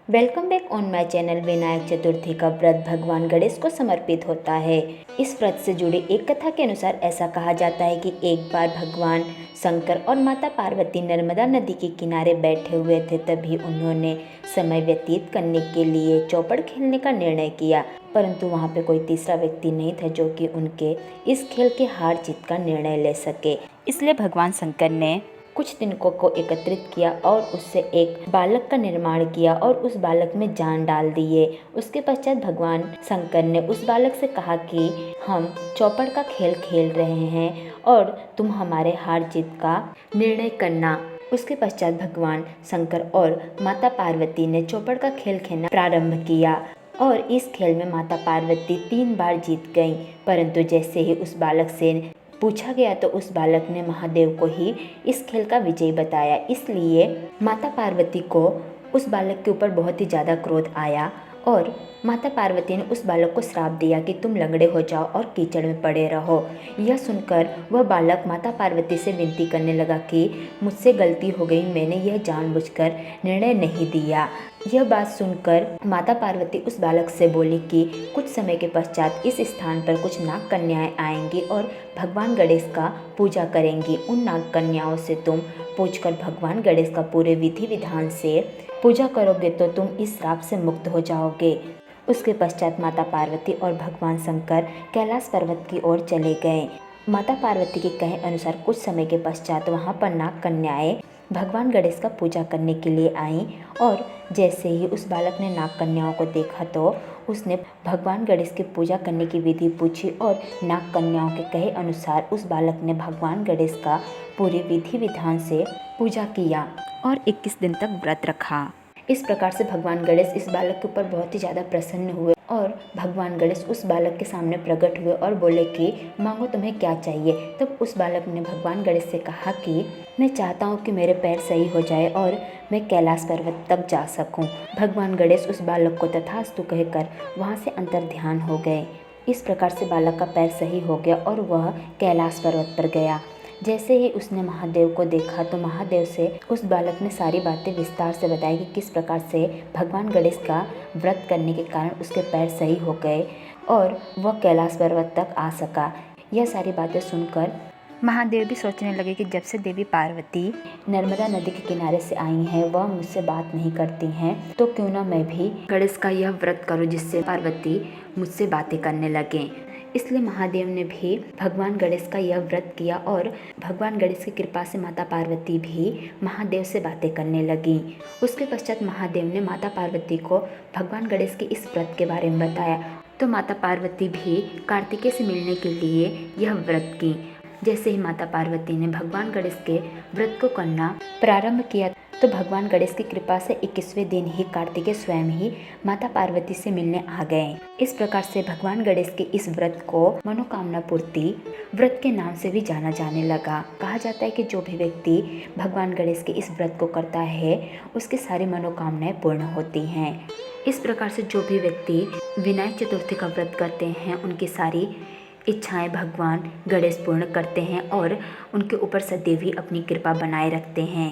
Welcome back on my channel. Vinayak Chaturthi का व्रत भगवान गणेश को समर्पित होता है। इस व्रत से जुड़ी एक कथा के अनुसार ऐसा कहा जाता है कि एक बार भगवान शंकर और माता पार्वती नर्मदा नदी के किनारे बैठे हुए थे। तभी उन्होंने समय व्यतीत करने के लिए चौपड़ खेलने का निर्णय किया, परंतु वहाँ पे कोई तीसरा व्यक्ति नहीं था जो कि उनके इस खेल के हार जीत का निर्णय ले सके। इसलिए भगवान शंकर ने कुछ तिनकों को एकत्रित किया और उससे एक बालक का निर्माण किया और उस बालक में जान डाल दिए। उसके पश्चात भगवान शंकर ने उस बालक से कहा कि हम चौपड़ का खेल खेल रहे हैं और तुम हमारे हार जीत का निर्णय करना। उसके पश्चात भगवान शंकर और माता पार्वती ने चौपड़ का खेल खेलना प्रारंभ किया और इस खेल में माता पार्वती 3 बार जीत गईं। परंतु जैसे ही उस बालक से पूछा गया तो उस बालक ने महादेव को ही इस खेल का विजयी बताया। इसलिए माता पार्वती को उस बालक के ऊपर बहुत ही ज़्यादा क्रोध आया और माता पार्वती ने उस बालक को श्राप दिया कि तुम लंगड़े हो जाओ और कीचड़ में पड़े रहो। यह सुनकर वह बालक माता पार्वती से विनती करने लगा कि मुझसे गलती हो गई, मैंने यह जानबूझकर निर्णय नहीं दिया। यह बात सुनकर माता पार्वती उस बालक से बोली कि कुछ समय के पश्चात इस स्थान पर कुछ नाग कन्याएं आएंगी और भगवान गणेश का पूजा करेंगी। उन नाग कन्याओं से तुम पूछकर भगवान गणेश का पूरे विधि विधान से पूजा करोगे तो तुम इस श्राप से मुक्त हो जाओगे। उसके पश्चात माता पार्वती और भगवान शंकर कैलाश पर्वत की ओर चले गए। माता पार्वती के कहे अनुसार कुछ समय के पश्चात वहाँ पर नाग कन्याएं भगवान गणेश का पूजा करने के लिए आईं और जैसे ही उस बालक ने नाग कन्याओं को देखा तो उसने भगवान गणेश की पूजा करने की विधि पूछी और नाग कन्याओं के कहे अनुसार उस बालक ने भगवान गणेश का पूरी विधि विधान से पूजा किया और 21 दिन तक व्रत रखा। इस प्रकार से भगवान गणेश इस बालक के ऊपर बहुत ही ज़्यादा प्रसन्न हुए और भगवान गणेश उस बालक के सामने प्रकट हुए और बोले कि मांगो तुम्हें क्या चाहिए। तब उस बालक ने भगवान गणेश से कहा कि मैं चाहता हूँ कि मेरे पैर सही हो जाए और मैं कैलाश पर्वत तक जा सकूँ। भगवान गणेश उस बालक को तथास्तु कहकर वहाँ से अंतर ध्यान हो गए। इस प्रकार से बालक का पैर सही हो गया और वह कैलाश पर्वत पर गया। जैसे ही उसने महादेव को देखा तो महादेव से उस बालक ने सारी बातें विस्तार से बताई कि किस प्रकार से भगवान गणेश का व्रत करने के कारण उसके पैर सही हो गए और वह कैलाश पर्वत तक आ सका। यह सारी बातें सुनकर महादेव भी सोचने लगे कि जब से देवी पार्वती नर्मदा नदी के किनारे से आई हैं, वह मुझसे बात नहीं करती हैं, तो क्यों ना मैं भी गणेश का यह व्रत करूं जिससे पार्वती मुझसे बातें करने लगें। इसलिए महादेव ने भी भगवान गणेश का यह व्रत किया और भगवान गणेश की कृपा से माता पार्वती भी महादेव से बातें करने लगी। उसके पश्चात महादेव ने माता पार्वती को भगवान गणेश के इस व्रत के बारे में बताया तो माता पार्वती भी कार्तिकेय से मिलने के लिए यह व्रत की। जैसे ही माता पार्वती ने भगवान गणेश के व्रत को करना प्रारंभ किया तो भगवान गणेश की कृपा से 21वें दिन ही कार्तिकेय स्वयं ही माता पार्वती से मिलने आ गए। इस प्रकार से भगवान गणेश के इस व्रत को मनोकामना पूर्ति व्रत के नाम से भी जाना जाने लगा। कहा जाता है कि जो भी व्यक्ति भगवान गणेश के इस व्रत को करता है उसकी सारी मनोकामनाएं पूर्ण होती हैं। इस प्रकार से जो भी व्यक्ति विनायक चतुर्थी का व्रत करते हैं उनकी सारी इच्छाएं भगवान गणेश पूर्ण करते हैं और उनके ऊपर सदैव ही अपनी कृपा बनाए रखते हैं।